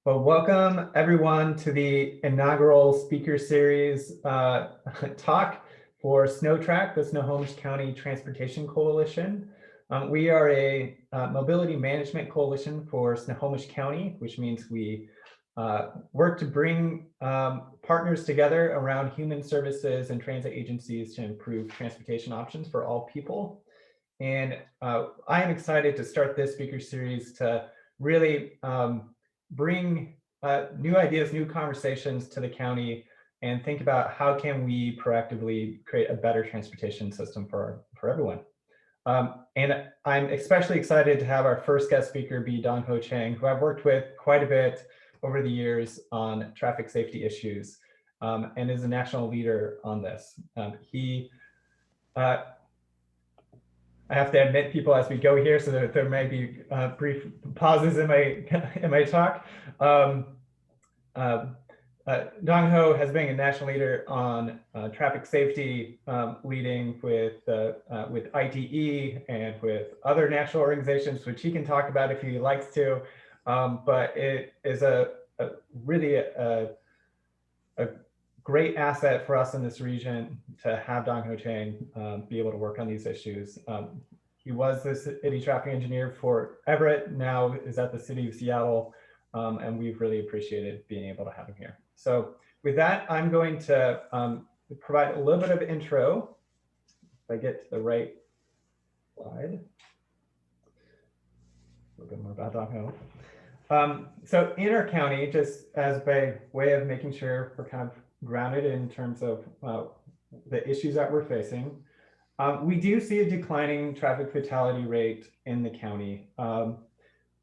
Well, welcome everyone to the inaugural speaker series talk for Snotrac, the Snohomish County Transportation Coalition. We are a mobility management coalition for Snohomish County, which means we work to bring partners together around human services and transit agencies to improve transportation options for all people. And I am excited to start this speaker series to really bring new ideas, new conversations to the county and think about how can we proactively create a better transportation system for everyone. And I'm especially excited to have our first guest speaker be Dongho Chang, who I've worked with quite a bit over the years on traffic safety issues and is a national leader on this. I have to admit people as we go here, so that there may be brief pauses in my talk. Dongho has been a national leader on traffic safety, leading with ITE and with other national organizations, which he can talk about if he likes to. But it is really a great asset for us in this region to have Dongho Chang be able to work on these issues. He was the city traffic engineer for Everett, now is at the city of Seattle, and we've really appreciated being able to have him here. So with that, I'm going to provide a little bit of intro. If I get to the right slide. A little bit more about Dongho. So in our county, just as by way of making sure we're kind of grounded in terms of the issues that we're facing, we do see a declining traffic fatality rate in the county.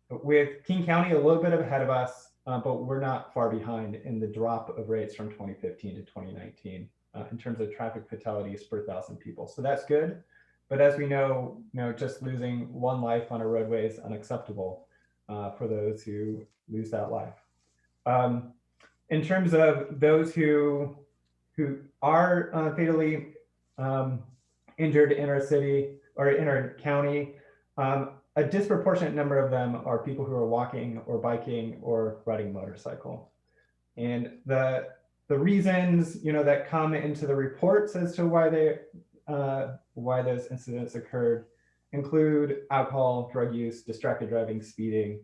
With King County a little bit ahead of us, but we're not far behind in the drop of rates from 2015 to 2019 in terms of traffic fatalities per 1,000 people. So that's good. But as we know, just losing one life on a roadway is unacceptable for those who lose that life. In terms of those who are fatally injured in our city or in our county, a disproportionate number of them are people who are walking or biking or riding a motorcycle. And the reasons that come into the reports as to why those incidents occurred include alcohol, drug use, distracted driving, speeding.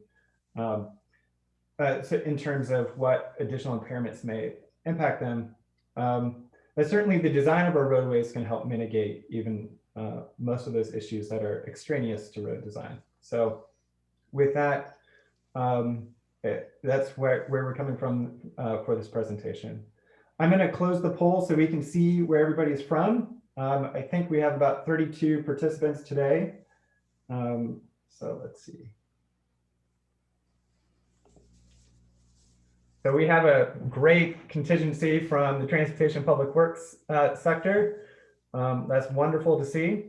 So in terms of what additional impairments may impact them, but certainly the design of our roadways can help mitigate even most of those issues that are extraneous to road design. So with that, that's where we're coming from for this presentation. I'm going to close the poll so we can see where everybody's from. I think we have about 32 participants today. So let's see. So we have a great contingency from the transportation public works sector. That's wonderful to see.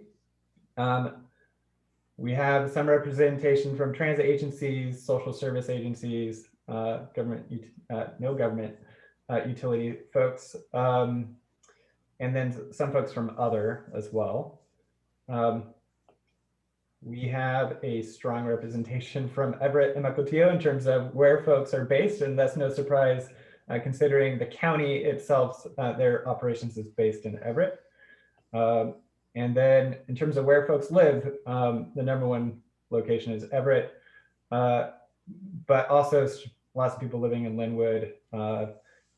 We have some representation from transit agencies, social service agencies, no government utility folks, and then some folks from other as well. We have a strong representation from Everett and Mukilteo in terms of where folks are based, and that's no surprise considering the county itself, their operations is based in Everett. And then in terms of where folks live, the #1 location is Everett, but also lots of people living in Linwood,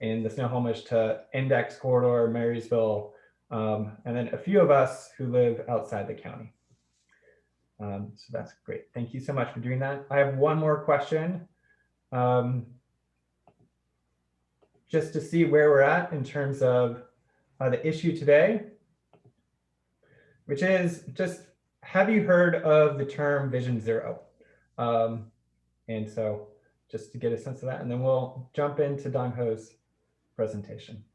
in the Snohomish to Index Corridor, Marysville, and then a few of us who live outside the county. So that's great. Thank you so much for doing that. I have one more question. Just to see where we're at in terms of the issue today, which is just, have you heard of the term Vision Zero? And so just to get a sense of that, and then we'll jump into Dongho's presentation.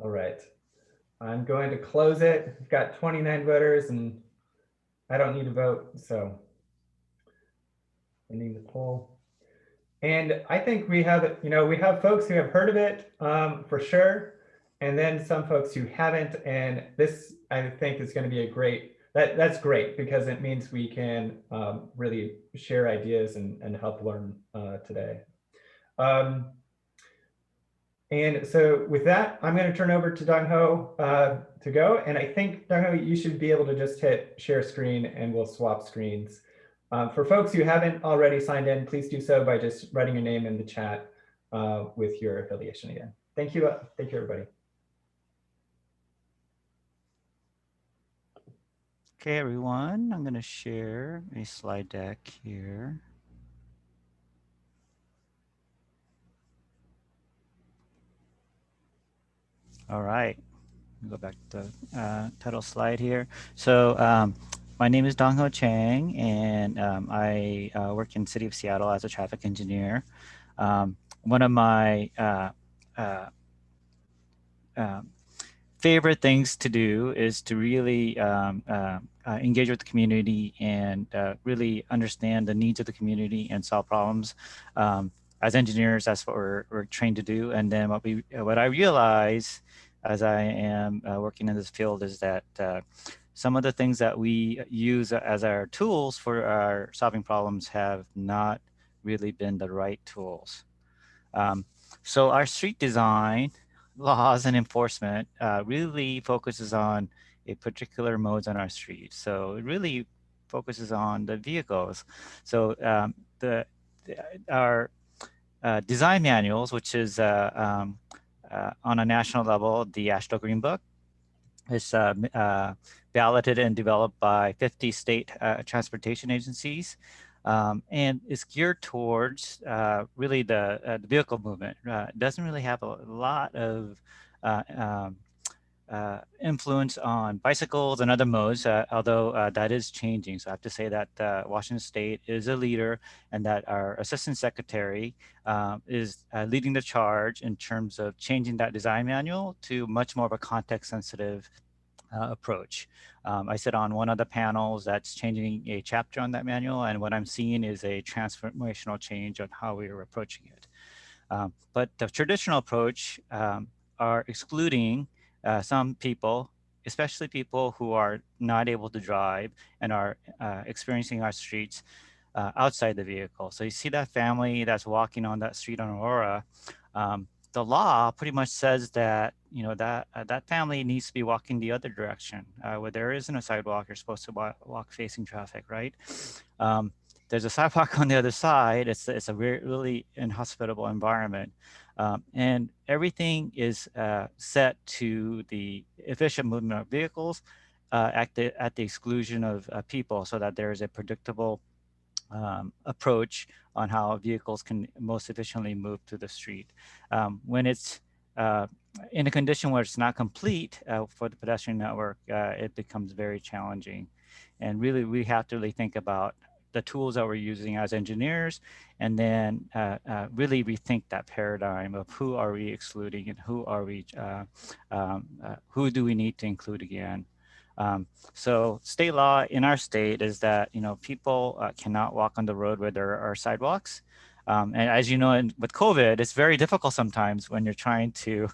All right. I'm going to close it. We've got 29 voters and I don't need to vote, so ending the poll. And I think we have, we have folks who have heard of it for sure, and then some folks who haven't. And this, I think, is going to be a great, that's great because it means we can really share ideas and help learn today. And so with that, I'm going to turn over to Dongho to go. And I think, Dongho, you should be able to just hit share screen and we'll swap screens. For folks who haven't already signed in, please do so by just writing your name in the chat with your affiliation again. Thank you. Thank you, everybody. Okay, everyone, I'm going to share a slide deck here. All right, go back to the title slide here. So my name is Dongho Chang, and I work in City of Seattle as a traffic engineer. One of my favorite things to do is to really engage with the community and really understand the needs of the community and solve problems. As engineers, that's what we're trained to do. And then what I realize as I am working in this field is that some of the things that we use as our tools for our solving problems have not really been the right tools. So our street design laws and enforcement really focuses on a particular modes on our street. So it really focuses on the vehicles. So our design manuals, which is on a national level, the AASHTO Green Book, is balloted and developed by 50 state transportation agencies. And is geared towards really the vehicle movement. It doesn't really have a lot of influence on bicycles and other modes, although that is changing. So I have to say that Washington State is a leader and that our Assistant Secretary is leading the charge in terms of changing that design manual to much more of a context-sensitive approach. I sit on one of the panels that's changing a chapter on that manual, and what I'm seeing is a transformational change on how we are approaching it. But the traditional approach are excluding some people, especially people who are not able to drive and are experiencing our streets outside the vehicle. So you see that family that's walking on that street on Aurora. The law pretty much says that that family needs to be walking the other direction. Where there isn't a sidewalk, you're supposed to walk facing traffic, right? There's a sidewalk on the other side. It's a really inhospitable environment, and everything is set to the efficient movement of vehicles at the exclusion of people, so that there is a predictable approach on how vehicles can most efficiently move through the street. When it's in a condition where it's not complete for the pedestrian network, it becomes very challenging. And really, we have to really think about the tools that we're using as engineers, and then really rethink that paradigm of who are we excluding and who are we, who do we need to include again. So state law in our state is that people cannot walk on the road where there are sidewalks. And as you know, with COVID, it's very difficult sometimes when you're trying to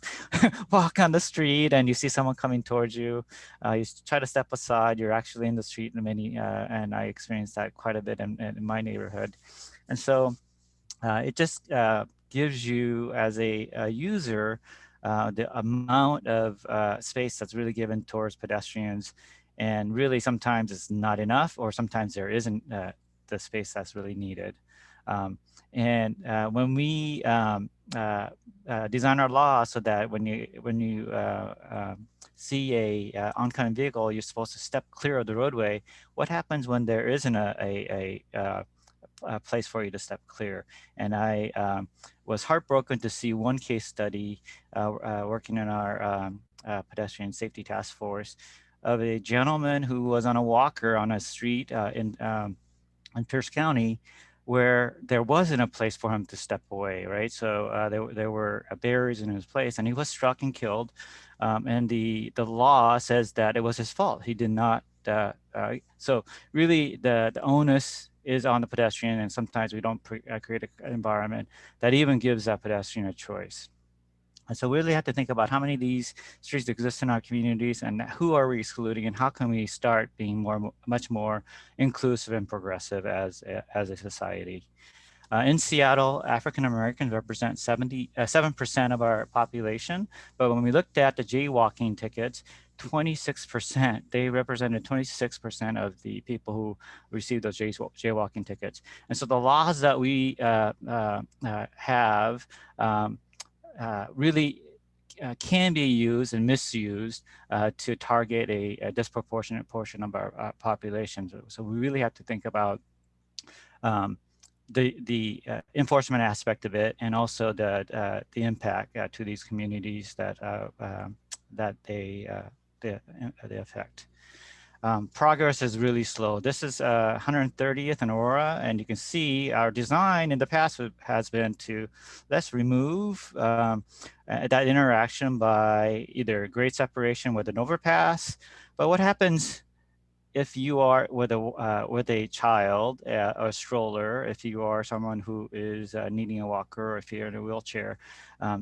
walk on the street and you see someone coming towards you. You try to step aside. You're actually in the street in many, and I experienced that quite a bit in my neighborhood. And so it just gives you as a user the amount of space that's really given towards pedestrians, and really sometimes it's not enough, or sometimes there isn't the space that's really needed. And when we design our law so that when you see a oncoming vehicle, you're supposed to step clear of the roadway. What happens when there isn't a place for you to step clear? And I was heartbroken to see one case study working in our pedestrian safety task force of a gentleman who was on a walker on a street in Pierce County, where there wasn't a place for him to step away, right? So there were barriers in his place, and he was struck and killed. and the law says that it was his fault. He did not. So really, the onus is on the pedestrian, and sometimes we don't create an environment that even gives that pedestrian a choice. And so we really have to think about how many of these streets exist in our communities and who are we excluding, and how can we start being much more inclusive and progressive as a society. In Seattle, African Americans represent 7% of our population, but when we looked at the jaywalking tickets, 26%, they represented 26% of the people who received those jaywalking tickets. And so the laws that we have really can be used and misused to target a disproportionate portion of our population. So we really have to think about the enforcement aspect of it, and also the impact to these communities that they affect. Progress is really slow. This is 130th and Aura, and you can see our design in the past has been to let's remove that interaction by either grade separation with an overpass. But what happens if you are with a child or a stroller, if you are someone who is needing a walker, or if you're in a wheelchair,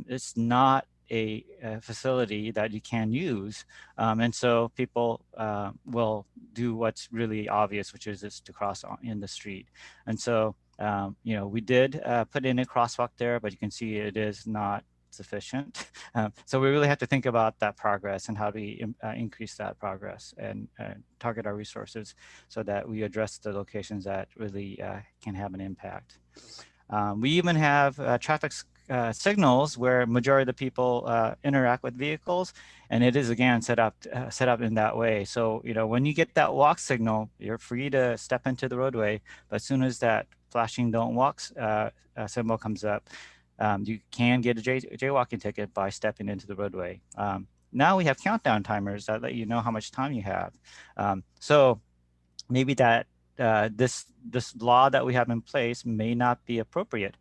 it's not a facility that you can use. And so people will do what's really obvious, which is just to cross in the street. And so, we did put in a crosswalk there, but you can see it is not sufficient. So we really have to think about that progress and how do we increase that progress and target our resources so that we address the locations that really can have an impact. We even have traffic signals where majority of the people interact with vehicles, and it is again set up in that way. So when you get that walk signal, you're free to step into the roadway, but as soon as that flashing don't walk symbol comes up, you can get a jaywalking ticket by stepping into the roadway. Now we have countdown timers that let you know how much time you have. So maybe that this law that we have in place may not be appropriate.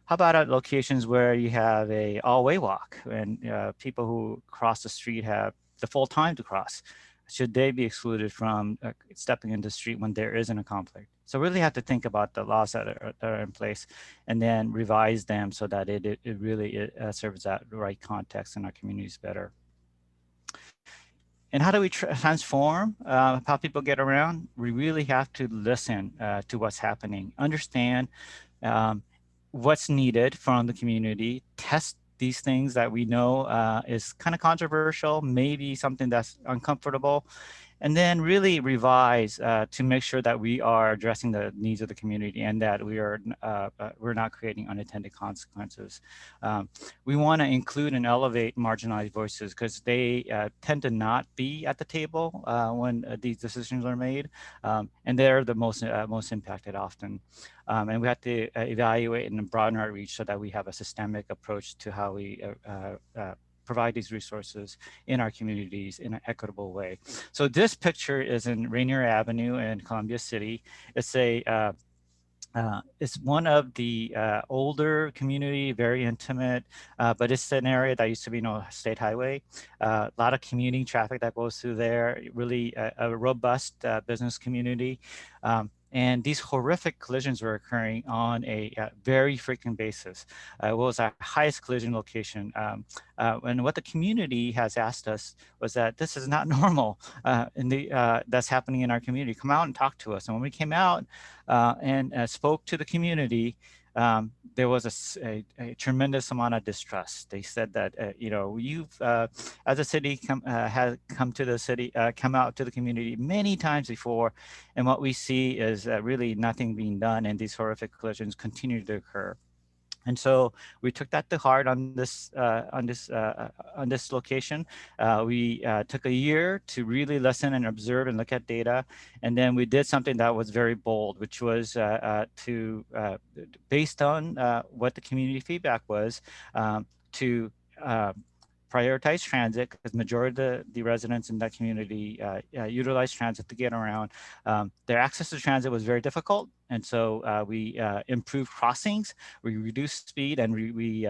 How about at locations where you have a all-way walk and people who cross the street have the full time to cross? Should they be excluded from stepping into the street when there isn't a conflict? So really have to think about the laws that are in place and then revise them so that it really serves that right context in our communities better. And how do we transform how people get around? We really have to listen to what's happening, understand what's needed from the community, test these things that we know is kind of controversial, maybe something that's uncomfortable, and then really revise to make sure that we are addressing the needs of the community and that we're not creating unintended consequences. We want to include and elevate marginalized voices because they tend to not be at the table when these decisions are made, and they're the most impacted often. And we have to evaluate and broaden our reach so that we have a systemic approach to how we provide these resources in our communities in an equitable way. So this picture is in Rainier Avenue in Columbia City. It's it's one of the older community, very intimate, but it's an area that used to be state highway. A lot of commuting traffic that goes through there, really a robust business community. And these horrific collisions were occurring on a very frequent basis. It was our highest collision location. And what the community has asked us was that this is not normal that's happening in our community. Come out and talk to us. And when we came out and spoke to the community, there was a tremendous amount of distrust. They said that, you've, as a city, come out to the community many times before, and what we see is really nothing being done, and these horrific collisions continue to occur. And so we took that to heart on this location. We took a year to really listen and observe and look at data, and then we did something that was very bold, which was based on what the community feedback was, to prioritize transit because majority of the residents in that community utilize transit to get around. Their access to transit was very difficult. And so we improved crossings, we reduced speed, and we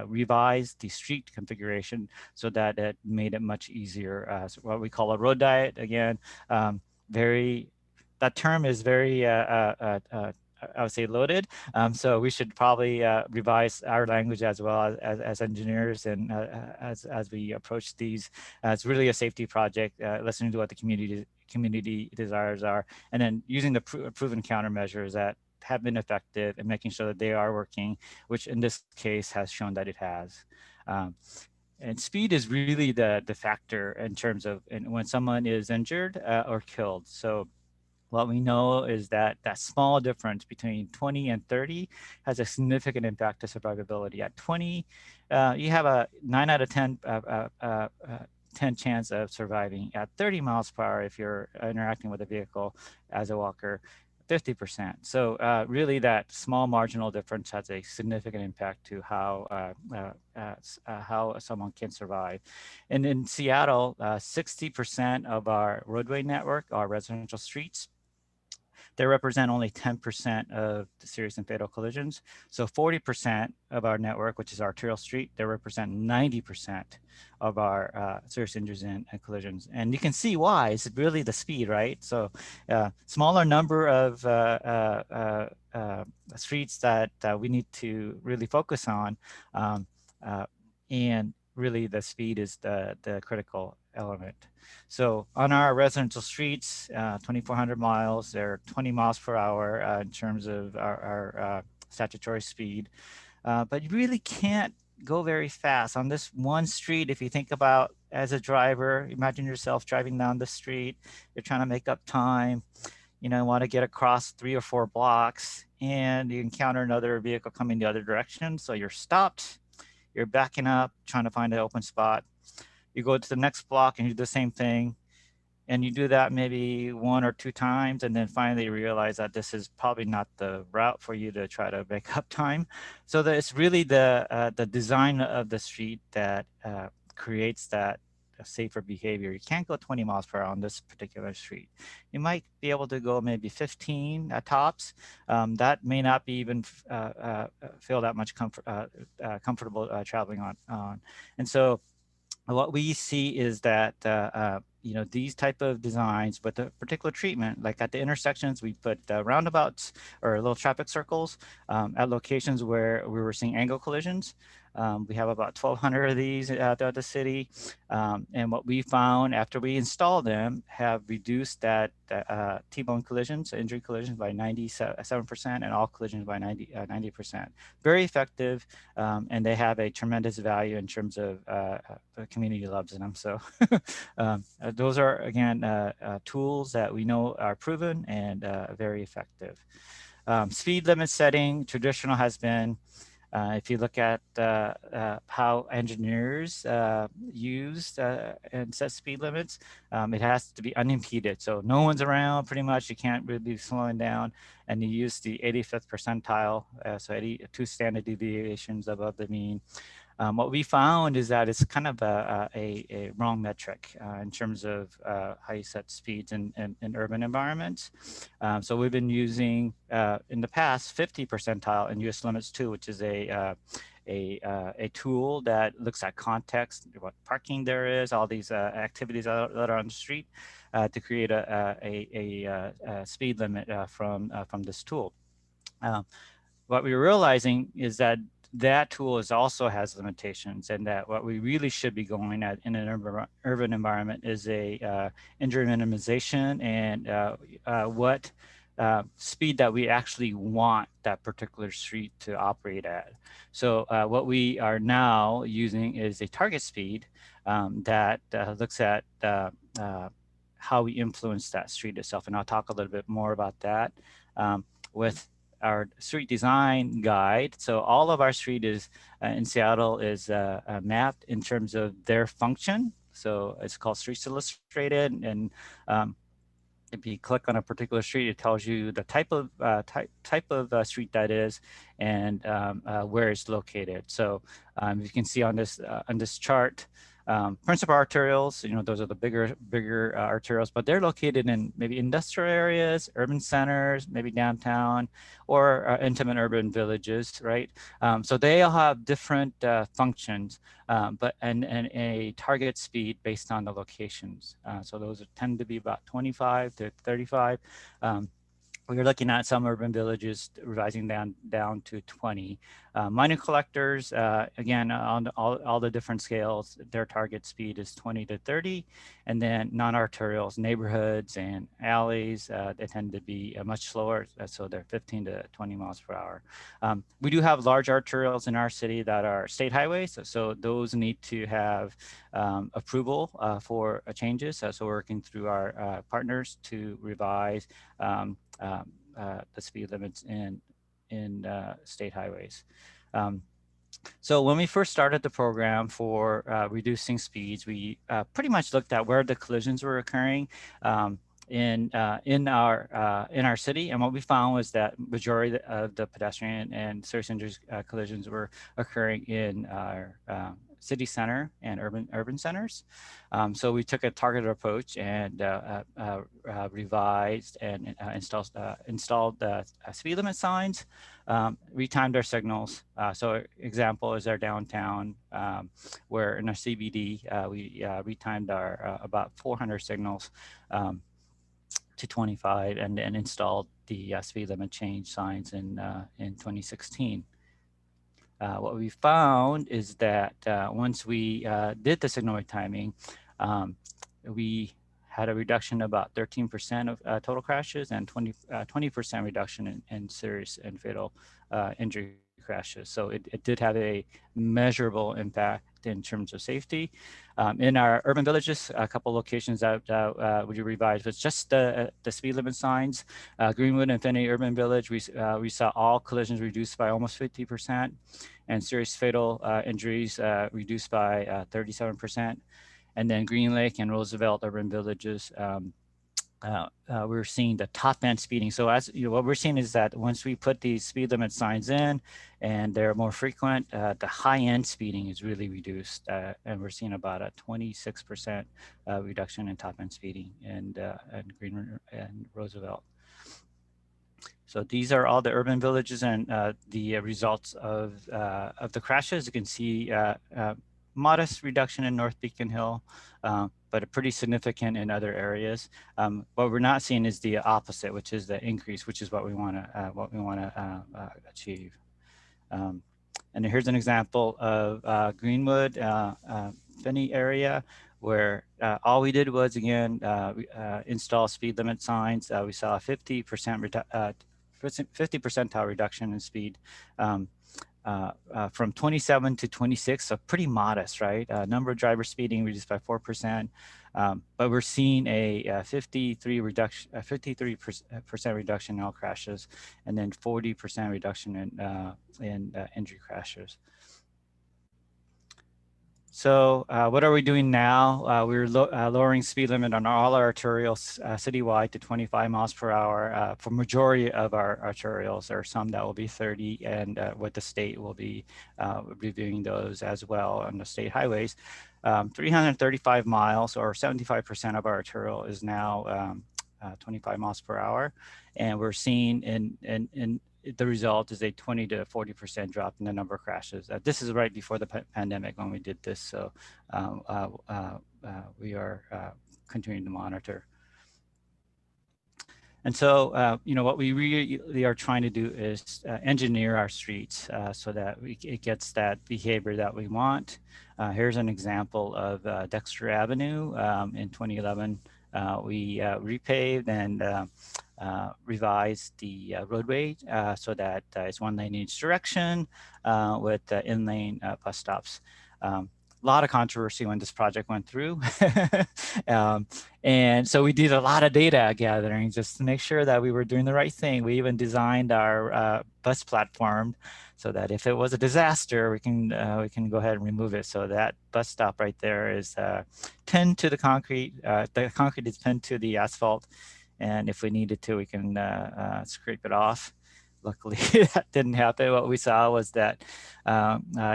revised the street configuration so that it made it much easier. So what we call a road diet, again, very, that term is very, I would say loaded. So we should probably revise our language as well as engineers and as we approach these. It's really a safety project, listening to what the community desires are, and then using the proven countermeasures that have been effective and making sure that they are working, which in this case has shown that it has. And speed is really the factor in terms of when someone is injured or killed. So what we know is that that small difference between 20 and 30 has a significant impact to survivability. At 20, you have a 9 out of 10 chance of surviving. At 30 miles per hour, if you're interacting with a vehicle as a walker, 50%. So really that small marginal difference has a significant impact to how someone can survive. And in Seattle, 60% of our roadway network are residential streets. They represent only 10% of the serious and fatal collisions. So 40% of our network, which is arterial street, they represent 90% of our serious injuries and collisions. And you can see why. It's really the speed, right? So smaller number of streets that we need to really focus on. And really the speed is the critical element. So on our residential streets, 2,400 miles, they're 20 miles per hour in terms of our statutory speed. But you really can't go very fast on this one street. If you think about as a driver, imagine yourself driving down the street, you're trying to make up time, you know, want to get across 3 or 4 blocks and you encounter another vehicle coming the other direction. So you're stopped, you're backing up, trying to find an open spot. You go to the next block and you do the same thing. And you do that maybe 1 or 2 times, and then finally realize that this is probably not the route for you to try to make up time. So that it's really the design of the street that creates that safer behavior. You can't go 20 miles per hour on this particular street. You might be able to go maybe 15 at tops. That may not be even feel that much comfortable traveling on. And so what we see is that you know, these type of designs with a particular treatment, like at the intersections, we put roundabouts or little traffic circles at locations where we were seeing angle collisions. We have about 1,200 of these throughout the city. And what we found after we installed them have reduced that T-bone collisions, injury collisions by 97% and all collisions by 90%. Very effective. And they have a tremendous value in terms of the community loves them. So those are, again, tools that we know are proven and very effective. Speed limit setting, traditional has been, if you look at how engineers use and set speed limits, it has to be unimpeded. So no one's around pretty much, you can't really be slowing down, and you use the 85th percentile, so 82 standard deviations above the mean. What we found is that it's kind of a wrong metric in terms of how you set speeds in urban environments. So we've been using in the past 50 percentile in US Limits 2, which is a tool that looks at context, what parking there is, all these activities that are on the street to create a speed limit from this tool. What we're realizing is that that tool also has limitations, and that what we really should be going at in an urban environment is a injury minimization and what speed that we actually want that particular street to operate at. So what we are now using is a target speed that looks at how we influence that street itself. And I'll talk a little bit more about that with our street design guide. So all of our street is in Seattle is mapped in terms of their function. So it's called Streets Illustrated, and if you click on a particular street, it tells you the type of street that is and where it's located. So you can see on this chart, principal arterials, those are the bigger arterials, but they're located in maybe industrial areas, urban centers, maybe downtown, or intimate urban villages, right? So they all have different functions, but and a target speed based on the locations. So those tend to be about 25 to 35. We're looking at some urban villages revising down to 20. Minor collectors, again, on all the different scales, their target speed is 20 to 30. And then non-arterials, neighborhoods and alleys, they tend to be much slower. So they're 15 to 20 miles per hour. We do have large arterials in our city that are state highways. So those need to have approval for changes. So we're working through our partners to revise the speed limits in state highways. So when we first started the program for reducing speeds, we pretty much looked at where the collisions were occurring in our city, and what we found was that majority of the pedestrian and serious injuries collisions were occurring in our city center and urban centers. So we took a targeted approach and revised and installed speed limit signs, retimed our signals. So example is our downtown, where in our CBD, we retimed our about 400 signals to 25 and installed the speed limit change signs in 2016. What we found is that once we did the signal retiming, we had a reduction about 13% of total crashes and 20% reduction in serious and fatal injury crashes. So it did have a measurable impact in terms of safety. In our urban villages, a couple locations that we revised was just the speed limit signs. Greenwood and Finney Urban Village, we saw all collisions reduced by almost 50%, and serious fatal injuries reduced by 37%. And then Green Lake and Roosevelt Urban Villages, we're seeing the top end speeding. So as what we're seeing is that once we put these speed limit signs in and they're more frequent, the high end speeding is really reduced. And we're seeing about a 26% reduction in top end speeding in Green and Roosevelt. So these are all the urban villages and the results of the crashes. You can see modest reduction in North Beacon Hill, but a pretty significant in other areas. What we're not seeing is the opposite, which is the increase, which is what we want to achieve. And here's an example of Greenwood, Finney area, where all we did was again install speed limit signs. We saw a 50 percentile reduction in speed. From 27 to 26, so pretty modest, right? Number of drivers speeding reduced by 4%, but we're seeing a 53% reduction in all crashes, and then 40% reduction in injury crashes. So what are we doing now? We're lowering speed limit on all our arterials citywide to 25 miles per hour for majority of our arterials. There are some that will be 30, and what the state will be reviewing those as well on the state highways. 335 miles or 75% of our arterial is now 25 miles per hour. And we're seeing in the result is a 20 to 40% drop in the number of crashes. This is right before the pandemic when we did this. So we are continuing to monitor. And so, what we really are trying to do is engineer our streets so that it gets that behavior that we want. Here's an example of Dexter Avenue in 2011. We repaved and revised the roadway so that it's one lane in each direction with in-lane bus stops. A lot of controversy when this project went through. And so we did a lot of data gathering just to make sure that we were doing the right thing. We even designed our bus platform so that if it was a disaster, we can go ahead and remove it. So that bus stop right there is pinned to the concrete. The concrete is pinned to the asphalt. and if we needed to, we can scrape it off. Luckily, that didn't happen. What we saw was that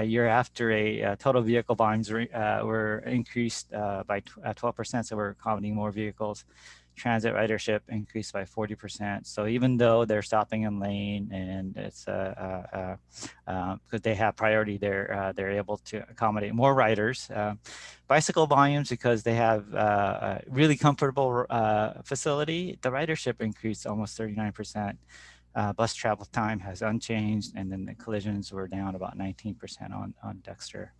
year after total vehicle volumes were increased by 12%, so we're accommodating more vehicles. Transit ridership increased by 40%. So even though they're stopping in lane and it's because they have priority, they're able to accommodate more riders. Bicycle volumes, because they have a really comfortable facility, the ridership increased almost 39%. Bus travel time has unchanged, and then the collisions were down about 19% on Dexter.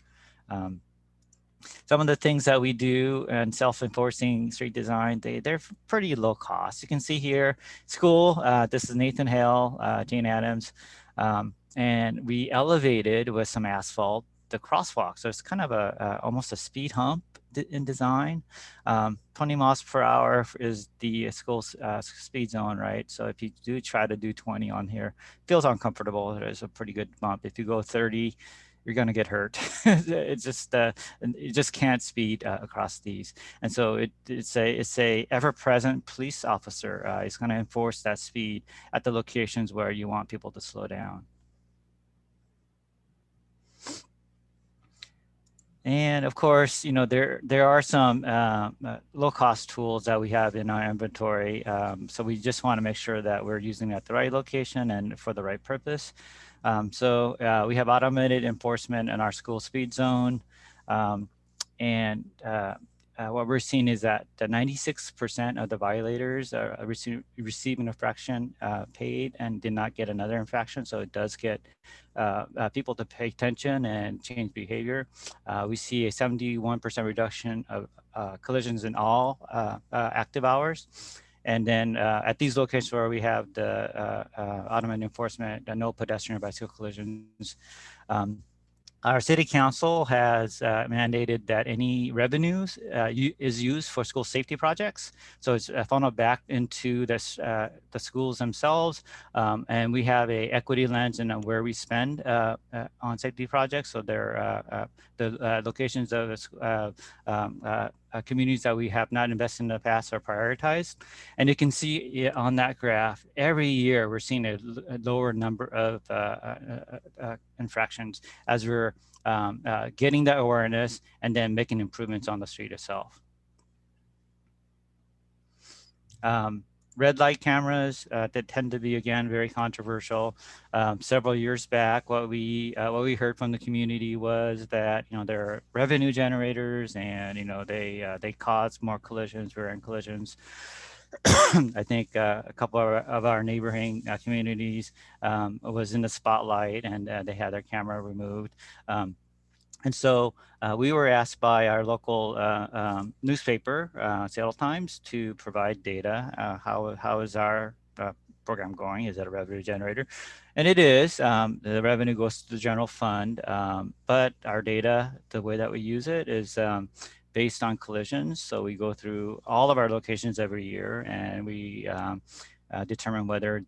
Some of the things that we do in self-enforcing street design, they're pretty low cost. You can see here, school, this is Nathan Hale, Jane Adams, and we elevated with some asphalt the crosswalk. So it's kind of almost a speed hump in design. 20 miles per hour is the school speed zone, right? So if you do try to do 20 on here, it feels uncomfortable. There's a pretty good bump. If you go 30, you're going to get hurt. It's just you just can't speed across these. And so it's a ever-present police officer. He's going to enforce that speed at the locations where you want people to slow down. And of course, you know, there are some low-cost tools that we have in our inventory. So we just want to make sure that we're using it at the right location and for the right purpose. So we have automated enforcement in our school speed zone. And what we're seeing is that the 96% of the violators receive an infraction paid and did not get another infraction. So it does get people to pay attention and change behavior. We see a 71% reduction of collisions in all active hours. And then at these locations where we have the automated enforcement, no pedestrian or bicycle collisions, our city council has mandated that any revenues is used for school safety projects. So it's funneled back into this, the schools themselves. And we have a equity lens in where we spend on safety projects. So they're the locations of communities that we have not invested in the past are prioritized. And you can see on that graph, every year we're seeing a lower number of infractions as we're getting the awareness and then making improvements on the street itself. Red light cameras that tend to be, again, very controversial. Several years back, what we heard from the community was that, you know, they're revenue generators and, you know, they cause more collisions, rear-end collisions. I think a couple of our neighboring communities was in the spotlight, and they had their camera removed. And so we were asked by our local newspaper, Seattle Times, to provide data. How is our program going? Is it a revenue generator? And it is. The revenue goes to the general fund, but our data, the way that we use it is based on collisions. So we go through all of our locations every year, and we determine whether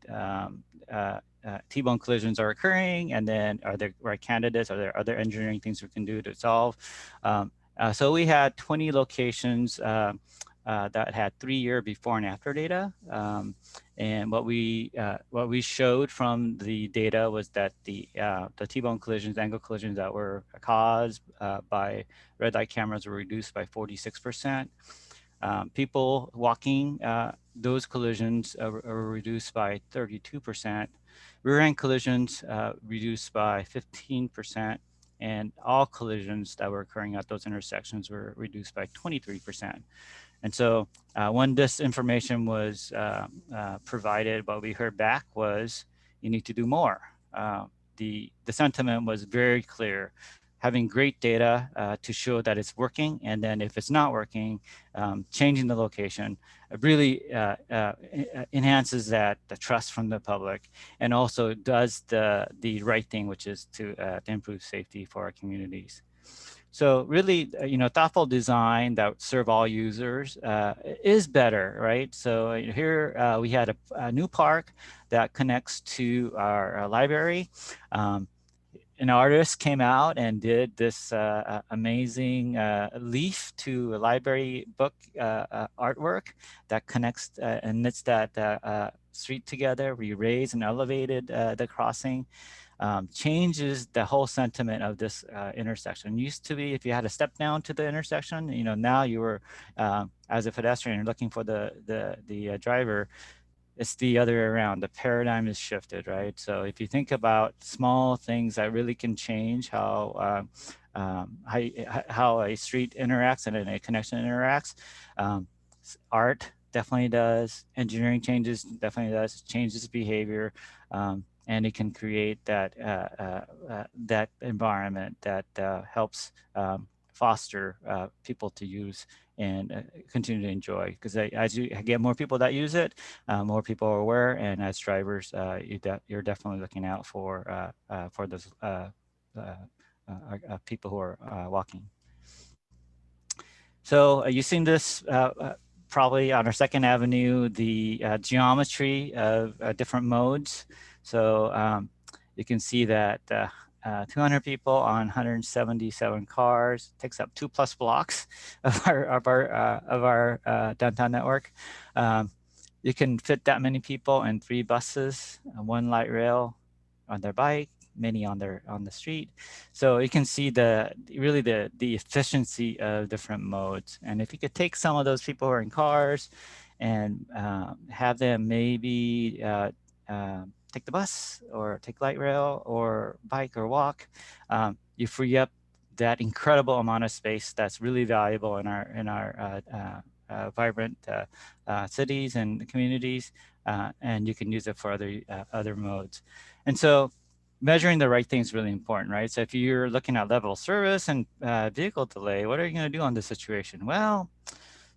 T-bone collisions are occurring, and then are there right candidates? Are there other engineering things we can do to solve? So we had 20 locations that had 3-year before and after data. And what we showed from the data was that the T-bone collisions, angle collisions that were caused by red light cameras were reduced by 46%. People walking, those collisions are reduced by 32%. Rear-end collisions reduced by 15%, and all collisions that were occurring at those intersections were reduced by 23%. And so when this information was provided, what we heard back was, you need to do more. The sentiment was very clear. Having great data to show that it's working, and then if it's not working, changing the location really enhances the trust from the public, and also does the right thing, which is to improve safety for our communities. So really, you know, thoughtful design that serve all users is better, right? So here we had a new park that connects to our library. an artist came out and did this amazing leaf to a library book artwork that connects and knits that street together. We raised and elevated the crossing. Changes the whole sentiment of this intersection. Used to be, if you had to step down to the intersection, you know, now you were, as a pedestrian, looking for the driver. It's the other way around. The paradigm is shifted, right? So if you think about small things that really can change how a street interacts and a connection interacts, art definitely does. Engineering changes definitely does. Changes behavior, and it can create that that environment that helps foster people to use and continue to enjoy. Because as you get more people that use it, more people are aware, and as drivers, you're definitely looking out for those people who are walking. So you've seen this probably on our Second Avenue, the geometry of different modes. So you can see that 200 people on 177 cars takes up 2+ blocks of our downtown network. You can fit that many people in 3 buses, 1 light rail on their bike, many on the street. So you can see really the efficiency of different modes. And if you could take some of those people who are in cars and have them maybe take the bus or take light rail or bike or walk, you free up that incredible amount of space that's really valuable in our vibrant cities and communities, and you can use it for other modes. And so measuring the right thing is really important, right? So if you're looking at level of service and vehicle delay, what are you going to do on this situation? Well,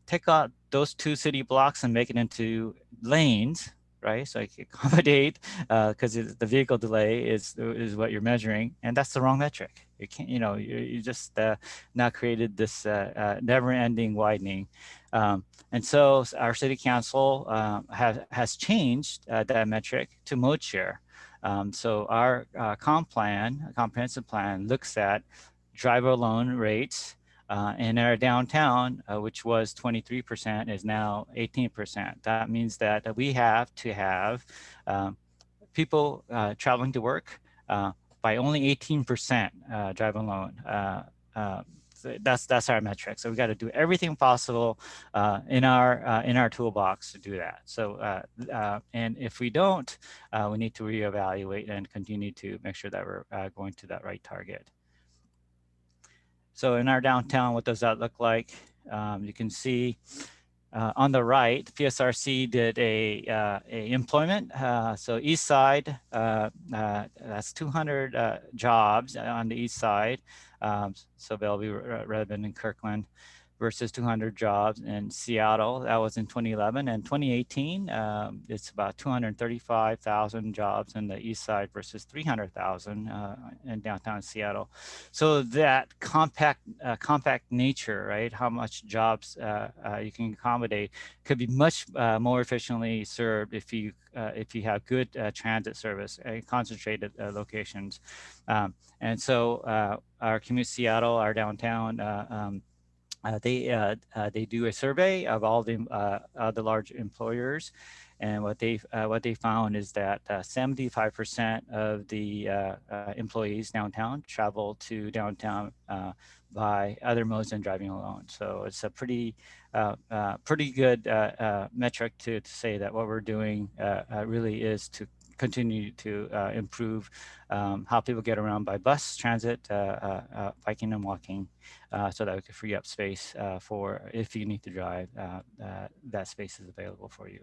take out those 2 city blocks and make it into lanes, right? So I can accommodate, because the vehicle delay is what you're measuring, and that's the wrong metric. You can't, you just now created this never-ending widening. And so our city council has changed that metric to mode share. So our comprehensive plan looks at driver alone rates, in our downtown, which was 23%, is now 18%. That means that we have to have people traveling to work by only 18% drive alone. So that's our metric. So we got to do everything possible in our toolbox to do that. So and if we don't, we need to reevaluate and continue to make sure that we're going to that right target. So in our downtown, what does that look like? You can see on the right, PSRC did a employment. So east side, that's 200 jobs on the east side. So Bellevue, Redmond, and Kirkland, versus 200 jobs in Seattle. That was in 2011. And 2018, it's about 235,000 jobs in the east side versus 300,000 in downtown Seattle. So that compact nature, right? How much jobs you can accommodate could be much more efficiently served if you have good transit service and concentrated locations. And so our Commute Seattle, our downtown, they do a survey of all the large employers, and what they found is that 75% of the employees downtown travel to downtown by other modes than driving alone. So it's a pretty good metric to say that what we're doing really is to continue to improve how people get around by bus, transit, biking and walking, so that we can free up space for if you need to drive, that space is available for you.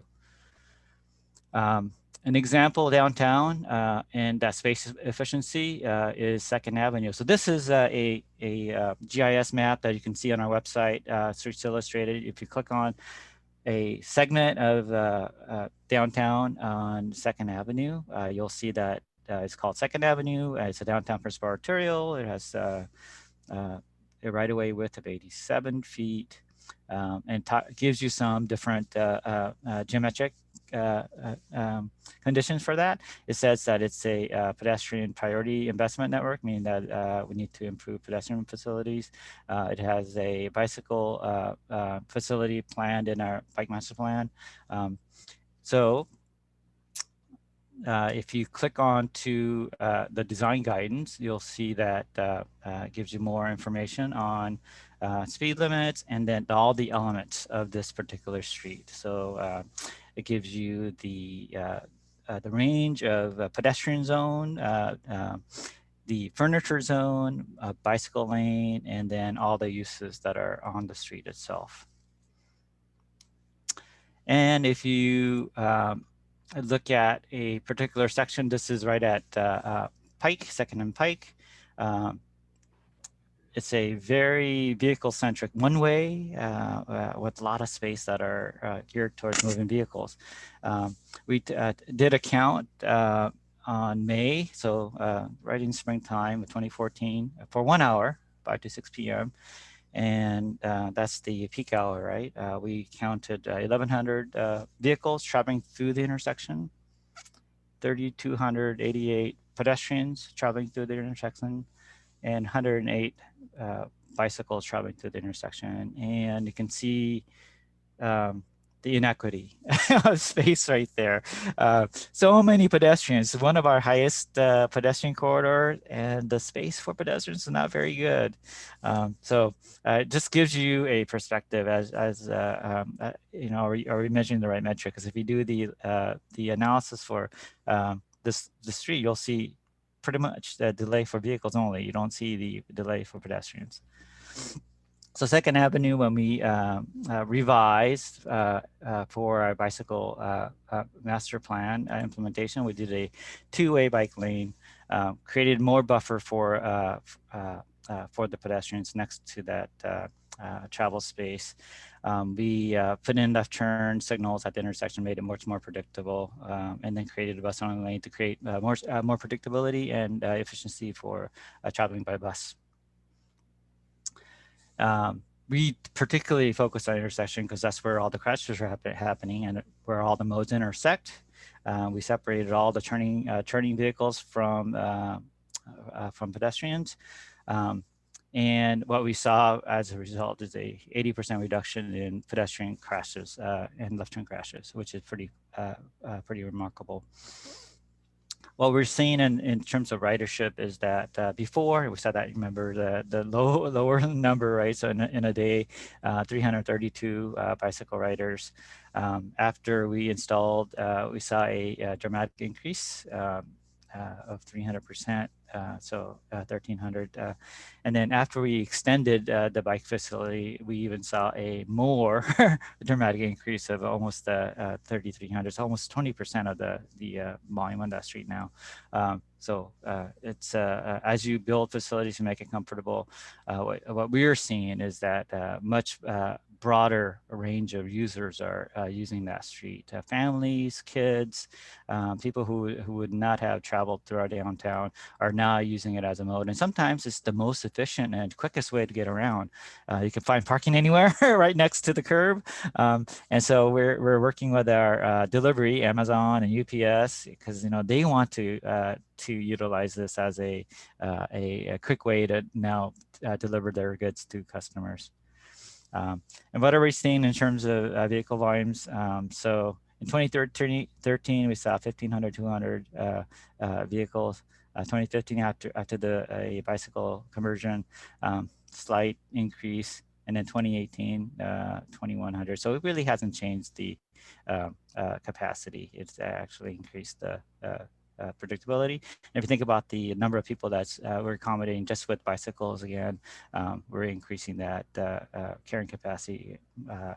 An example downtown and that space efficiency is Second Avenue. So this is a GIS map that you can see on our website, Streets Illustrated. If you click on a segment of downtown on Second Avenue, you'll see that it's called Second Avenue. It's a downtown principal arterial. It has a right-of-way width of 87 feet, and gives you some different geometric conditions for that. It says that it's a pedestrian priority investment network, meaning that we need to improve pedestrian facilities. It has a bicycle facility planned in our bike master plan. So if you click on to the design guidance, you'll see that it gives you more information on speed limits and then all the elements of this particular street. So it gives you the range of pedestrian zone, the furniture zone, bicycle lane, and then all the uses that are on the street itself. And if you look at a particular section, this is right at Pike, 2nd and Pike. It's a very vehicle-centric one-way with a lot of space that are geared towards moving vehicles. We did a count on May, so right in springtime of 2014, for 1 hour, 5 to 6 p.m. And that's the peak hour, right? We counted 1,100 vehicles traveling through the intersection, 3,288 pedestrians traveling through the intersection, and 108 bicycles traveling through the intersection. And you can see the inequity of space right there. So many pedestrians, one of our highest pedestrian corridor, and the space for pedestrians is not very good. So it just gives you a perspective as you know, are we measuring the right metric? Because if you do the analysis for the street, you'll see pretty much the delay for vehicles only. You don't see the delay for pedestrians. So 2nd Avenue, when we revised for our bicycle master plan implementation, we did a 2-way bike lane, created more buffer for the pedestrians next to that travel space. We put in left turn signals at the intersection, made it much more predictable, and then created a bus only lane to create more predictability and efficiency for traveling by bus. We particularly focus on intersection because that's where all the crashes are happening and where all the modes intersect. We separated all the turning vehicles from pedestrians. And what we saw as a result is a 80% reduction in pedestrian crashes and left turn crashes, which is pretty remarkable. What we're seeing in terms of ridership is that before we said that, remember the lower number, right? So in a day, 332 bicycle riders. After we installed, we saw a dramatic increase of 300%. So 1,300. And then after we extended the bike facility, we even saw a more dramatic increase of almost 3,300. So almost 20% of the volume on that street now. So it's as you build facilities to make it comfortable, what we're seeing is that much broader range of users are using that street. Families, kids, people who would not have traveled through our downtown are now using it as a mode. And sometimes it's the most efficient and quickest way to get around. You can find parking anywhere right next to the curb. And so we're working with our delivery, Amazon and UPS, because they want to utilize this as a quick way to now deliver their goods to customers. And what are we seeing in terms of vehicle volumes? So in 2013, we saw 1,200 vehicles. 2015, after the bicycle conversion, slight increase. And then 2018, 2,100. So it really hasn't changed the capacity. It's actually increased the predictability. And if you think about the number of people that's we're accommodating just with bicycles, again, we're increasing that carrying capacity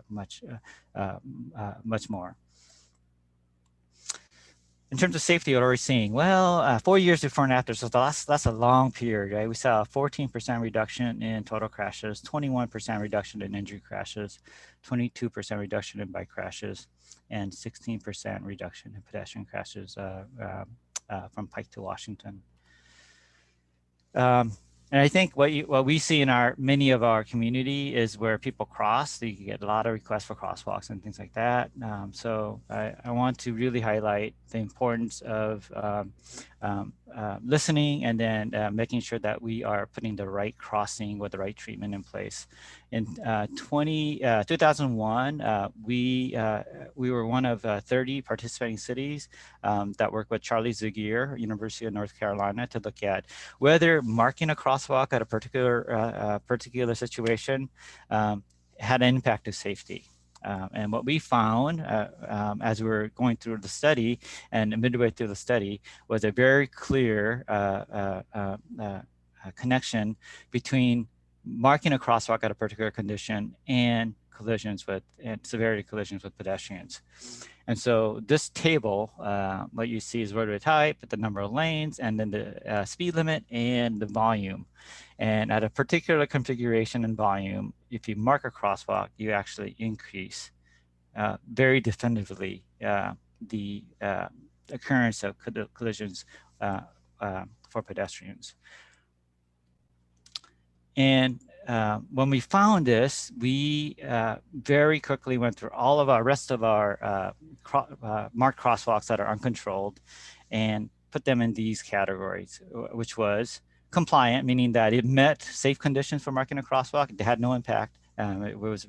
much more. In terms of safety, what are we seeing? Well, 4 years before and after, so that's a long period, right? We saw a 14% reduction in total crashes, 21% reduction in injury crashes, 22% reduction in bike crashes, and 16% reduction in pedestrian crashes from Pike to Washington. And And I think what we see in many of our community is where people cross. So you can get a lot of requests for crosswalks and things like that. So I want to really highlight the importance of listening and then making sure that we are putting the right crossing with the right treatment in place. In 2001, we were one of 30 participating cities that worked with Charlie Zugier, University of North Carolina, to look at whether marking a crosswalk at a particular situation had an impact to safety. And what we found as we were going through the study and midway through the study was a very clear connection between marking a crosswalk at a particular condition and severity collisions with pedestrians. And so this table, what you see is roadway type, the number of lanes, and then the speed limit and the volume. And at a particular configuration and volume, if you mark a crosswalk, you actually increase very definitively the occurrence of collisions for pedestrians. And when we found this, we very quickly went through all of our rest of our marked crosswalks that are uncontrolled and put them in these categories, which was compliant, meaning that it met safe conditions for marking a crosswalk. It had no impact. It was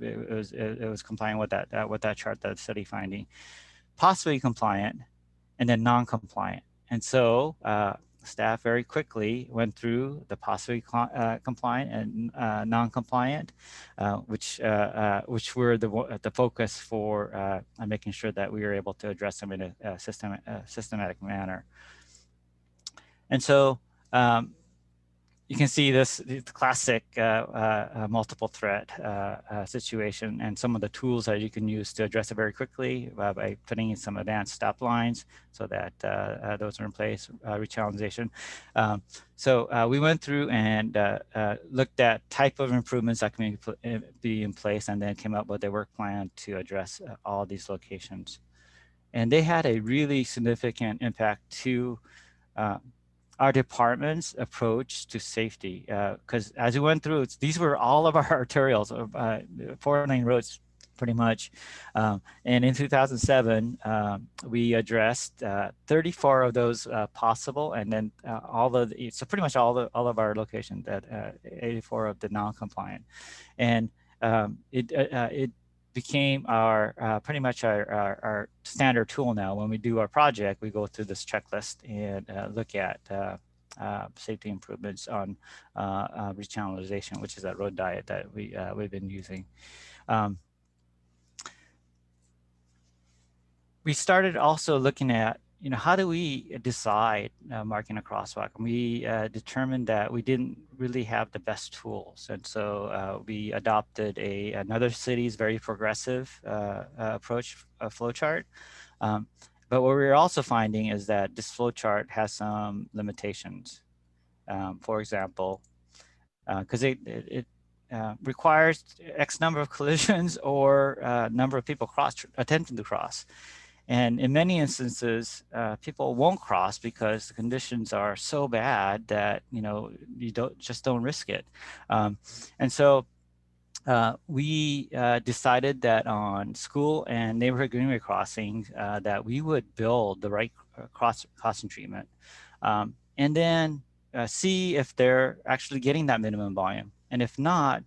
compliant with that chart, that study finding. Possibly compliant, and then non-compliant. And so staff very quickly went through the possibly compliant and non-compliant, which were the focus for making sure that we were able to address them in a systematic manner. And so you can see the classic multiple threat situation and some of the tools that you can use to address it very quickly by putting in some advanced stop lines so that those are in place, rechallengation. So we went through and looked at type of improvements that can be in place, and then came up with a work plan to address all these locations. And they had a really significant impact to our department's approach to safety, because as we went through, these were all of our arterials, 4-lane roads, pretty much. And in 2007, we addressed 34 of those possible, and then so pretty much all of our locations, that 84 of the non-compliant, and it became our pretty much our standard tool now. When we do our project, we go through this checklist and look at safety improvements on rechannelization, which is that road diet that we've been using. We started also looking at, how do we decide marking a crosswalk? And we determined that we didn't really have the best tools. And so we adopted another city's very progressive approach, flowchart. But what we're also finding is that this flowchart has some limitations. For example, because it requires X number of collisions or number of people attempting to cross. And in many instances, people won't cross because the conditions are so bad that you don't risk it. And so we decided that on school and neighborhood greenway crossings that we would build the right crossing treatment, and then see if they're actually getting that minimum volume. And if not,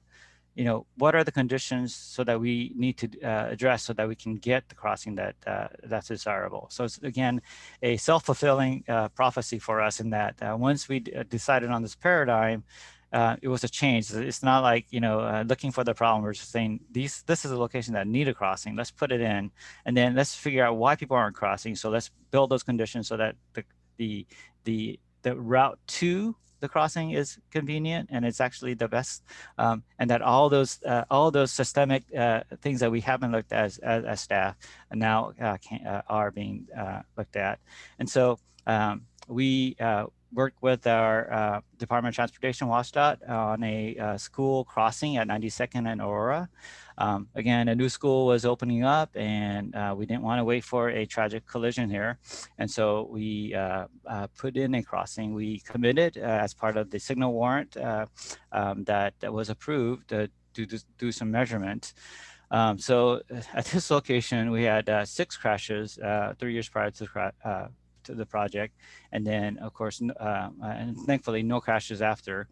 what are the conditions so that we need to address so that we can get the crossing that's desirable. So it's, again, a self-fulfilling prophecy for us in that once we decided on this paradigm, it was a change. It's not like, looking for the problem. We're just saying this is a location that need a crossing. Let's put it in, and then let's figure out why people aren't crossing. So let's build those conditions so that the route to the crossing is convenient and it's actually the best, and that all those systemic things that we haven't looked at as staff and now are being looked at. And so we worked with our Department of Transportation, WashDOT, on a school crossing at 92nd and Aurora. Again, a new school was opening up, and we didn't want to wait for a tragic collision here. And so we put in a crossing. We committed as part of the signal warrant that was approved to do some measurements. So at this location, we had 6 crashes 3 years prior to the project, and then of course, and thankfully no crashes after.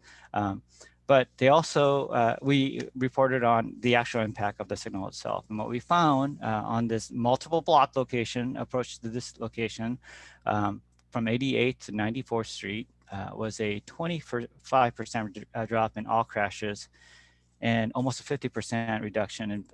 But they also, we reported on the actual impact of the signal itself. And what we found on this multiple block location, approach to this location, from 88th to 94th Street, was a 25% drop in all crashes and almost a 50% reduction in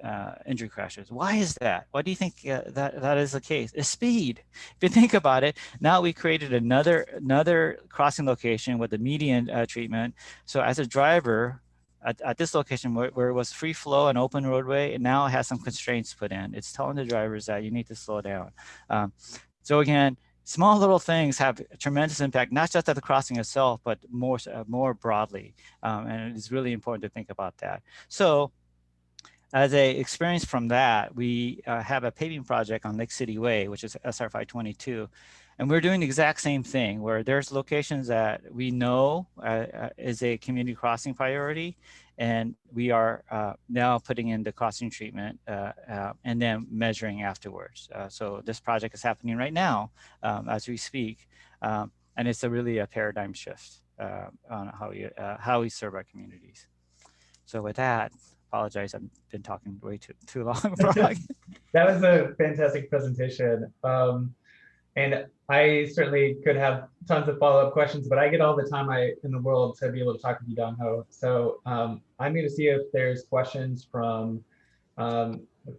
injury crashes. Why is that? Why do you think that is the case? It's speed. If you think about it, now we created another crossing location with the median treatment. So as a driver, at this location where it was free flow and open roadway, it now has some constraints put in. It's telling the drivers that you need to slow down. So again, small little things have a tremendous impact, not just at the crossing itself, but more broadly. And it's really important to think about that. So as a experience from that, we have a paving project on Lake City Way, which is SR 522. And we're doing the exact same thing where there's locations that we know is a community crossing priority. And we are now putting in the crossing treatment and then measuring afterwards. So this project is happening right now as we speak. And it's really a paradigm shift on how we serve our communities. So with that, apologize, I've been talking way too long. That was a fantastic presentation. And I certainly could have tons of follow-up questions, but I get all the time in the world to be able to talk with you, Dongho. So I'm going to see if there's questions from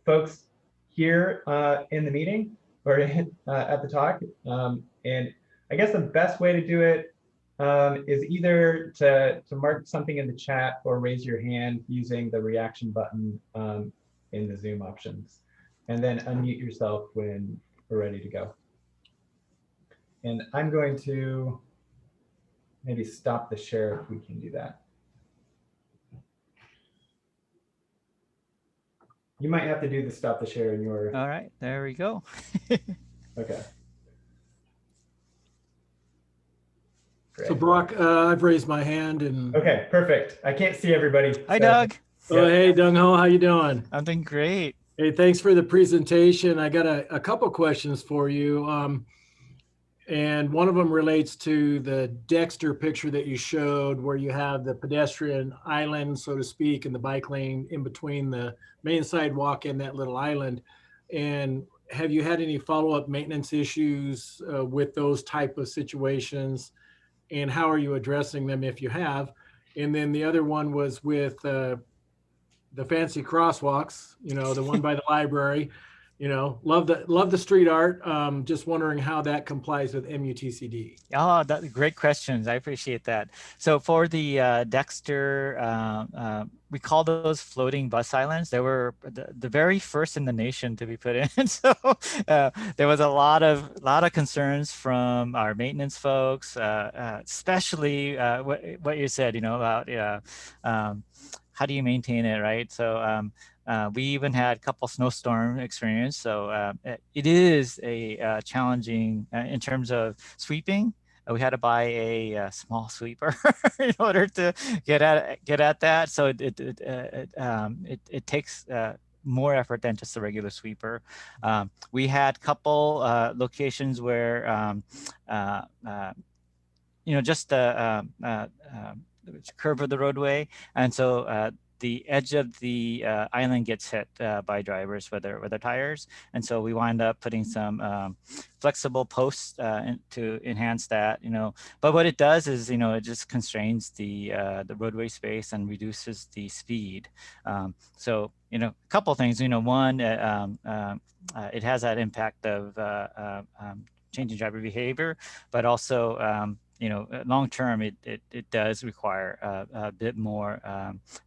folks here in the meeting or at the talk. And I guess the best way to do it is either to mark something in the chat or raise your hand using the reaction button in the Zoom options, and then unmute yourself when we're ready to go. And I'm going to maybe stop the share if we can do that. You might have to do the stop the share in your. All right, there we go. Okay. Great. So Brock, I've raised my hand and. Okay, perfect. I can't see everybody. Hi, Doug. Oh, hey, Dongho, how you doing? I'm doing great. Hey, thanks for the presentation. I got a couple questions for you. And one of them relates to the Dexter picture that you showed where you have the pedestrian island, so to speak, and the bike lane in between the main sidewalk and that little island. And have you had any follow-up maintenance issues with those type of situations? And how are you addressing them if you have? And then the other one was with the fancy crosswalks, you know, the one by the library. You know, love the street art. Just wondering how that complies with MUTCD. Oh, great questions. I appreciate that. So for the Dexter, we call those floating bus islands. They were the very first in the nation to be put in. So there was a lot of concerns from our maintenance folks, especially what you said, you know, about how do you maintain it, right? So we even had a couple snowstorm experience. So it is a challenging in terms of sweeping. We had to buy a small sweeper in order to get at that. So it takes more effort than just a regular sweeper. We had a couple locations where you know, just the curve of the roadway, and so the edge of the island gets hit by drivers with their tires, and so we wind up putting some flexible posts to enhance that, you know. But what it does is, you know, it just constrains the roadway space and reduces the speed. So, you know, a couple things, you know, one, it has that impact of changing driver behavior, but also you know, long term, it does require a bit more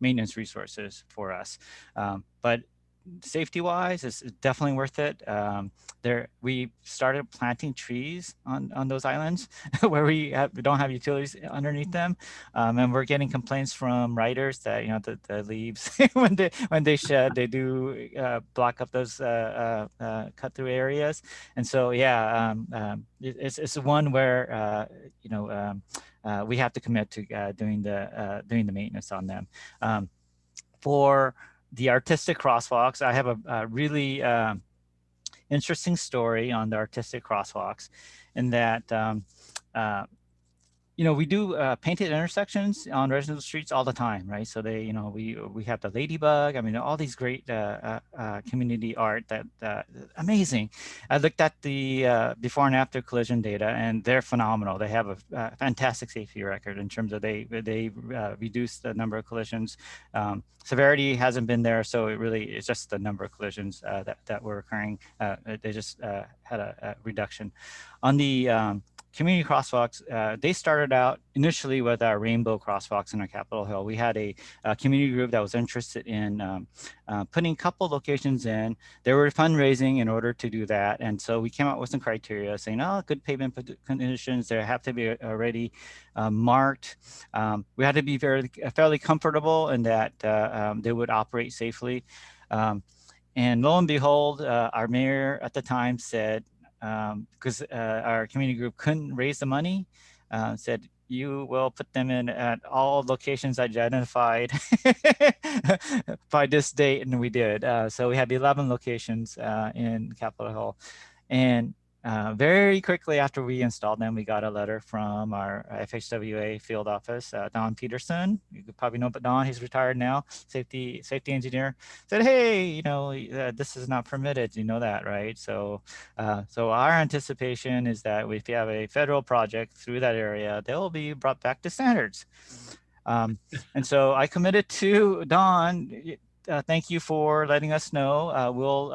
maintenance resources for us. But safety wise, it's definitely worth it. we started planting trees on those islands where we don't have utilities underneath them, and we're getting complaints from riders that the leaves when they shed, they do block up those cut through areas. And so yeah, it's one where we have to commit to doing the maintenance on them. For the artistic crosswalks, I have a really interesting story on the artistic crosswalks, in that we do painted intersections on residential streets all the time, right? So we have the ladybug. I mean, all these great community art that amazing. I looked at the before and after collision data, and they're phenomenal. They have a fantastic safety record in terms of they reduced the number of collisions. Severity hasn't been there, so it's just the number of collisions that were occurring. They just had a reduction. On the community crosswalks, they started out initially with our rainbow crosswalks in our Capitol Hill. We had a community group that was interested in putting a couple locations in. They were fundraising in order to do that. And so we came out with some criteria saying, good pavement conditions, they have to be already marked. We had to be fairly comfortable in that they would operate safely. And lo and behold, our mayor at the time said, because our community group couldn't raise the money, said, you will put them in at all locations identified by this date, and we did. So we had 11 locations in Capitol Hill. And very quickly after we installed them, we got a letter from our FHWA field office, Don Peterson. You could probably know, but Don, he's retired now, safety engineer, said, hey, this is not permitted. You know that, right? So our anticipation is that if you have a federal project through that area, they'll be brought back to standards. And so I committed to Don, thank you for letting us know. We'll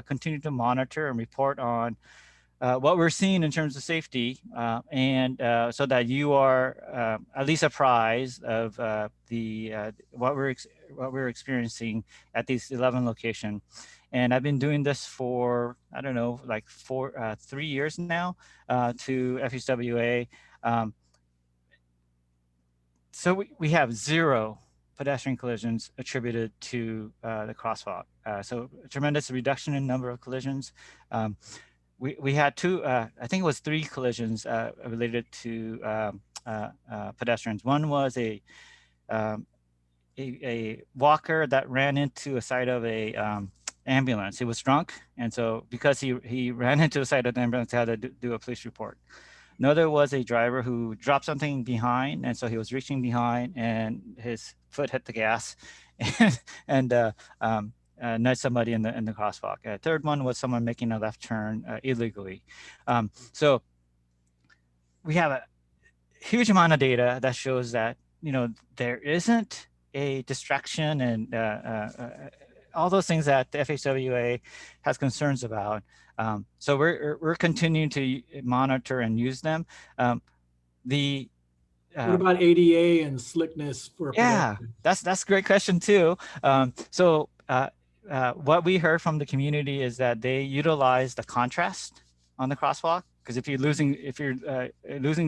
continue to monitor and report on what we're seeing in terms of safety, and so that you are at least apprised of what we're experiencing at these 11 locations. And I've been doing this for, I don't know, like 3 years now to FHWA. So we have 0 pedestrian collisions attributed to the crosswalk. So a tremendous reduction in number of collisions. We had 2, I think it was 3 collisions related to pedestrians. One was a walker that ran into a side of a ambulance. He was drunk, and so because he ran into the side of the ambulance, he had to do a police report. Another was a driver who dropped something behind, and so he was reaching behind, and his foot hit the gas, and nudge somebody in the crosswalk. Third one was someone making a left turn illegally. So we have a huge amount of data that shows that there isn't a distraction and all those things that the FHWA has concerns about. So we're continuing to monitor and use them. What about ADA and slickness for pedestrians? That's a great question too. What we heard from the community is that they utilize the contrast on the crosswalk, because if you're losing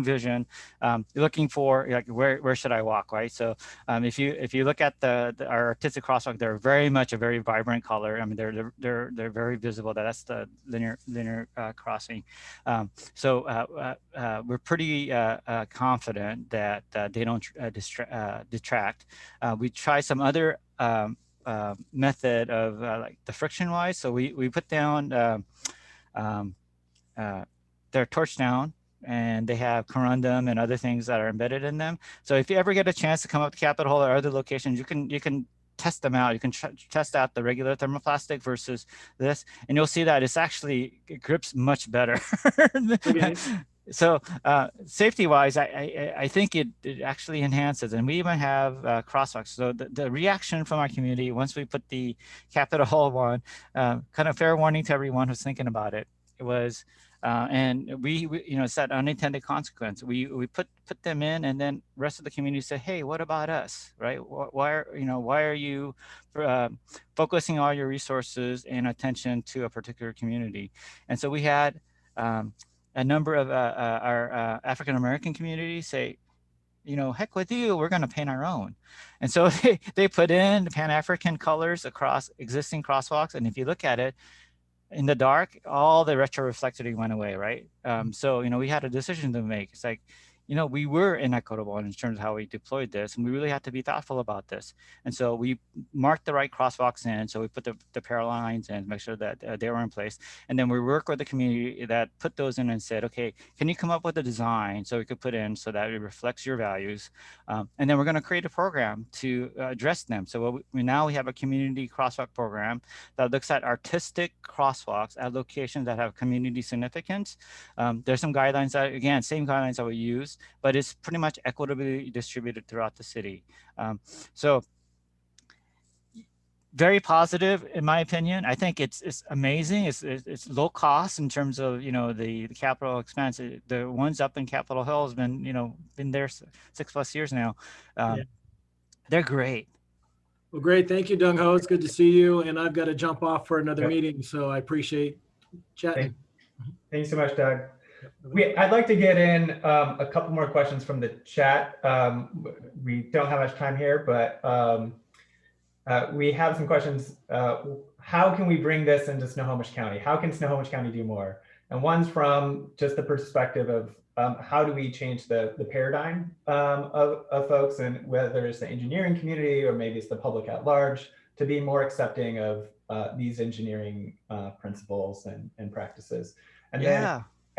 vision, you're looking for like where should I walk, right? So if you look at our artistic crosswalk, they're very much a very vibrant color. I mean, they're very visible. That's the linear crossing. So we're pretty confident that they don't detract. We try some other method of like the friction wise. So we put down their torch down, and they have corundum and other things that are embedded in them. So if you ever get a chance to come up to Capitol Hill or other locations, you can test them out. You can test out the regular thermoplastic versus this, and you'll see that it grips much better. Okay. So safety-wise, I think it actually enhances, and we even have crosswalks. So the reaction from our community once we put the Capitol Hill one, kind of fair warning to everyone who's thinking about it. was, and we you know, it's that unintended consequence. We put them in, and then rest of the community said, hey, what about us, right? Why are you focusing all your resources and attention to a particular community? And so we had a number of our African American communities say, heck with you, we're going to paint our own. And so they put in Pan-African colors across existing crosswalks. And if you look at it, in the dark, all the retroreflectivity went away, right? So, we had a decision to make. It's like, we were inequitable in terms of how we deployed this, and we really had to be thoughtful about this. And so we marked the right crosswalks in. So we put the parallel lines in, make sure that they were in place. And then we worked with the community that put those in and said, okay, can you come up with a design so we could put in so that it reflects your values? And then we're going to create a program to address them. So now we have a community crosswalk program that looks at artistic crosswalks at locations that have community significance. There's some guidelines that, again, same guidelines that we use, but it's pretty much equitably distributed throughout the city. So very positive, in my opinion. I think it's amazing. It's low cost in terms of, the capital expense. The ones up in Capitol Hill has been there 6+ years now. Yeah. They're great. Well, great. Thank you, Dongho. It's good to see you. And I've got to jump off for another meeting, so I appreciate chatting. Thank you so much, Doug. I'd like to get in a couple more questions from the chat. We don't have much time here, but we have some questions. How can we bring this into Snohomish County? How can Snohomish County do more? And one's from just the perspective of how do we change the paradigm of folks, and whether it's the engineering community or maybe it's the public at large, to be more accepting of these engineering principles and practices.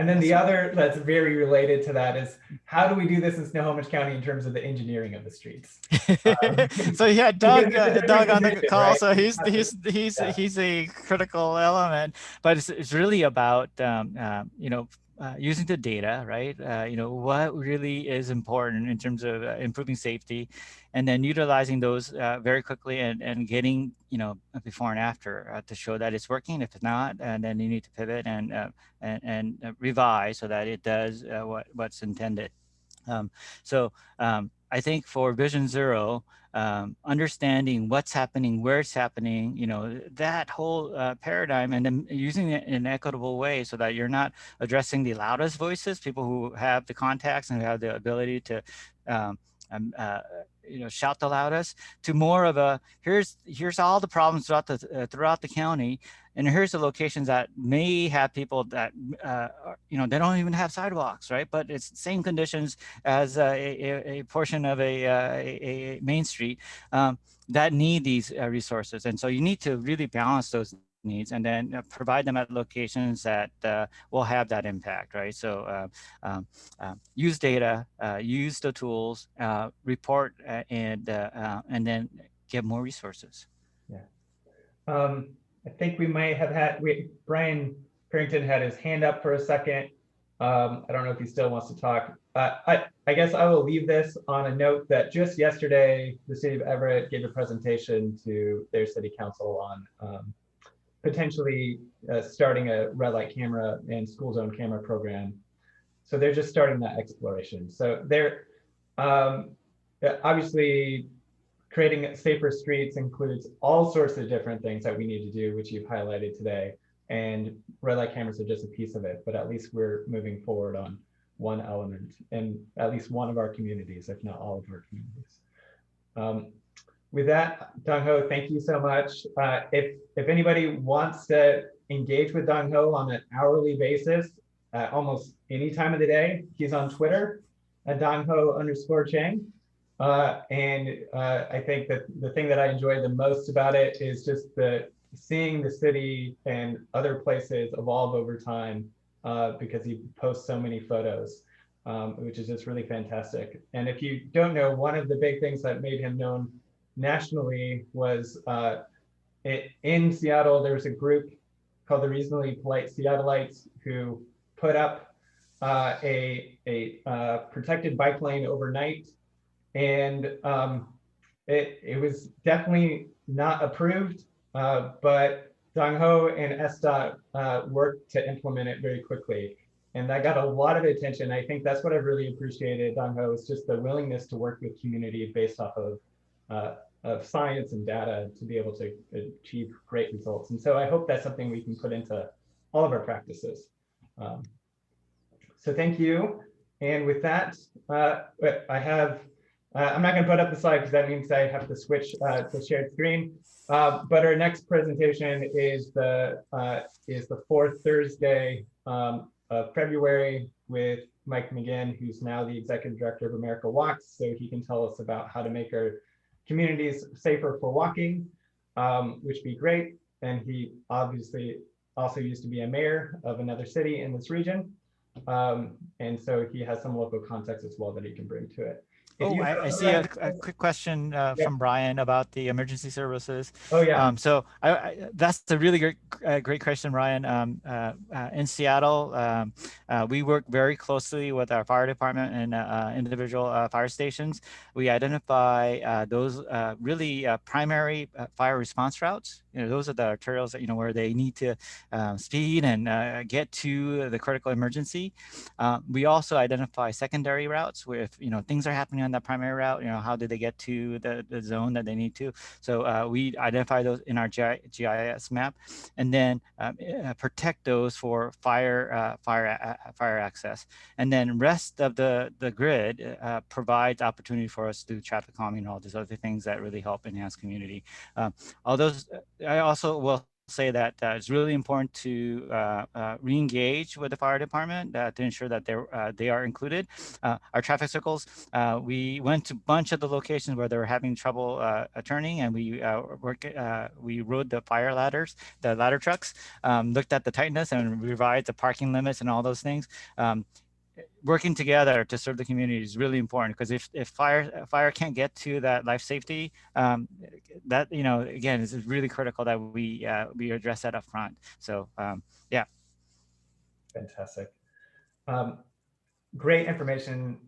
And then the other that's very related to that is, how do we do this in Snohomish County in terms of the engineering of the streets? So yeah, Doug on the call. Right? So he's a critical element, but it's really about using the data, right? What really is important in terms of improving safety, and then utilizing those very quickly and getting, before and after to show that it's working. If it's not, and then you need to pivot and revise so that it does what's intended. I think for Vision Zero, understanding what's happening, where it's happening, that whole paradigm, and then using it in an equitable way so that you're not addressing the loudest voices, people who have the contacts and who have the ability to shout the loudest, to more of a here's all the problems throughout the county, and here's the locations that may have people that they don't even have sidewalks, right? But it's the same conditions as a portion of a main street that need these resources, and so you need to really balance those needs and then provide them at locations that will have that impact, right? So use data, use the tools, report, and then get more resources. Yeah. I think we might have had, Brian Parrington had his hand up for a second. I don't know if he still wants to talk. I guess I will leave this on a note that just yesterday, the City of Everett gave a presentation to their city council on potentially starting a red light camera and school zone camera program. So they're just starting that exploration. So they're obviously creating safer streets includes all sorts of different things that we need to do, which you've highlighted today. And red light cameras are just a piece of it, but at least we're moving forward on one element in at least one of our communities, if not all of our communities. With that, Dongho, thank you so much. If anybody wants to engage with Dongho on an hourly basis, almost any time of the day, he's on Twitter at Dongho_Chang. I think that the thing that I enjoy the most about it is just seeing the city and other places evolve over time, because he posts so many photos, which is just really fantastic. And if you don't know, one of the big things that made him known nationally was in Seattle, there's a group called the Reasonably Polite Seattleites who put up a protected bike lane overnight. And it was definitely not approved, but Dongho and SDOT worked to implement it very quickly. And that got a lot of attention. I think that's what I've really appreciated, Dongho, is just the willingness to work with community based off of science and data to be able to achieve great results. And so I hope that's something we can put into all of our practices. So thank you. And with that, I'm not going to put up the slide because that means I have to switch to shared screen. But our next presentation is the fourth Thursday of February with Mike McGinn, who's now the Executive Director of America Walks. So he can tell us about how to make our communities safer for walking, which would be great. And he obviously also used to be a mayor of another city in this region. And so he has some local context as well that he can bring to it. Oh, I see a quick question from Brian about the emergency services. Oh, yeah. So that's a really great question, Brian. In Seattle, we work very closely with our fire department and individual fire stations. We identify those really primary fire response routes. Those are the arterials that, where they need to speed and get to the critical emergency. We also identify secondary routes where if, things are happening on that primary route, how do they get to the zone that they need to? So we identify those in our GIS map and then protect those for fire access. And then rest of the grid provides opportunity for us to do traffic calming and all these other things that really help enhance community. Although I also will say that it's really important to re-engage with the fire department to ensure that they are included. Our traffic circles, we went to a bunch of the locations where they were having trouble turning, and we rode the fire ladders, the ladder trucks, looked at the tightness and revised the parking limits and all those things. Working together to serve the community is really important, because if fire can't get to that life safety, that again is really critical that we address that up front. So yeah. Fantastic. Great information,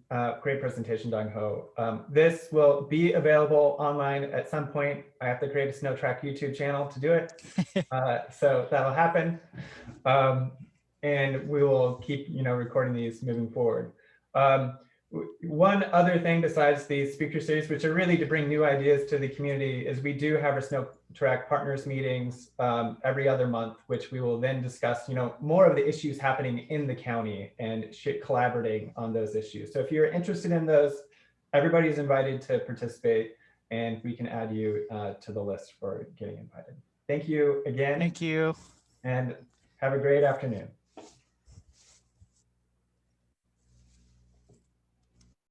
great presentation, Dongho. This will be available online at some point. I have to create a Snotrac YouTube channel to do it, so that'll happen. And we will keep, recording these moving forward. One other thing besides the speaker series, which are really to bring new ideas to the community, is we do have our Snotrac partners meetings every other month, which we will then discuss, more of the issues happening in the county and collaborating on those issues. So if you're interested in those, everybody's invited to participate, and we can add you to the list for getting invited. Thank you again. Thank you. And have a great afternoon.